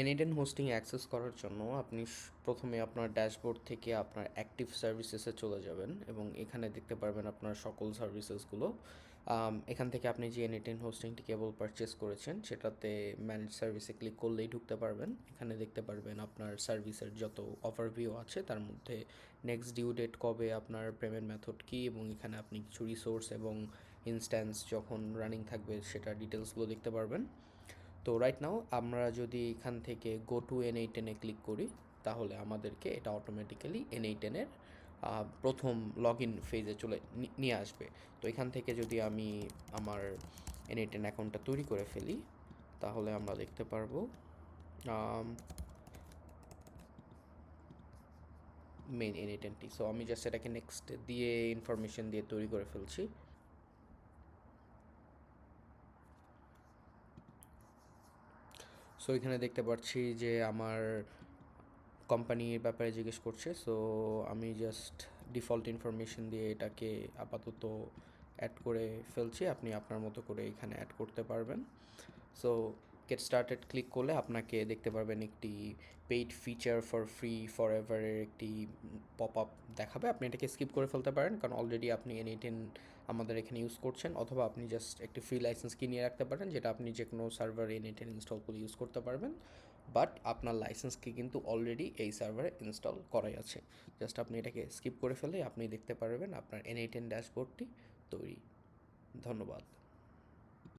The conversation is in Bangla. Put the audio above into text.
N8N হোস্টিং অ্যাক্সেস করার জন্য আপনি প্রথমে আপনার ড্যাশবোর্ড থেকে আপনার অ্যাক্টিভ সার্ভিসেসে চলে যাবেন এবং এখানে দেখতে পারবেন আপনার সকল সার্ভিসেসগুলো। এখান থেকে আপনি যে N8N হোস্টিংটি কেবল পারচেস করেছেন সেটাতে ম্যানেজ সার্ভিসে ক্লিক করলেই ঢুকতে পারবেন। এখানে দেখতে পারবেন আপনার সার্ভিসের যত ওভারভিউ আছে তার মধ্যে নেক্সট ডিউ ডেট কবে, আপনার পেমেন্ট মেথড কী, এবং এখানে আপনি কিছু রিসোর্স এবং ইনস্ট্যান্স যখন রানিং থাকবে সেটার ডিটেলসগুলো দেখতে পারবেন। তো রাইট নাও আমরা যদি এখান থেকে গো টু N8N ক্লিক করি তাহলে আমাদেরকে এটা অটোমেটিক্যালি N8N প্রথম লগ ইন ফেজে চলে নিয়ে আসবে। তো এখান থেকে যদি আমি আমার N8N অ্যাকাউন্টটা তৈরি করে ফেলি তাহলে আমরা দেখতে পারবো মেইন N8Nটি। সো আমি জাস্ট এটাকে নেক্সট দিয়ে ইনফরমেশন দিয়ে তৈরি করে ফেলছি। সো এখানে দেখতে পাচ্ছি যে আমার কোম্পানির ব্যাপারে জিজ্ঞেস করছে। সো আমি জাস্ট ডিফল্ট ইনফরমেশন দিয়ে এটাকে আপাতত অ্যাড করে ফেলছি। আপনি আপনার মতো করে এখানে অ্যাড করতে পারবেন। সো গেট স্টার্টেড ক্লিক করলে আপনাকে দেখতে পারবেন একটি paid feature for free for এভারের একটি পপ আপ দেখাবে। আপনি এটাকে স্কিপ করে ফেলতে পারেন কারণ অলরেডি আপনি N8N আমাদের এখানে ইউজ করছেন, অথবা আপনি জাস্ট একটি ফ্রি লাইসেন্স কিনে রাখতে পারেন যেটা আপনি যে কোনো সার্ভার N8N ইনস্টল করে ইউজ করতে পারবেন। বাট আপনার লাইসেন্সকে কিন্তু অলরেডি এই সার্ভারে ইনস্টল করাই আছে। জাস্ট আপনি এটাকে স্কিপ করে ফেলে আপনি দেখতে পারবেন আপনার N8N ড্যাশবোর্ডটি তৈরি। ধন্যবাদ।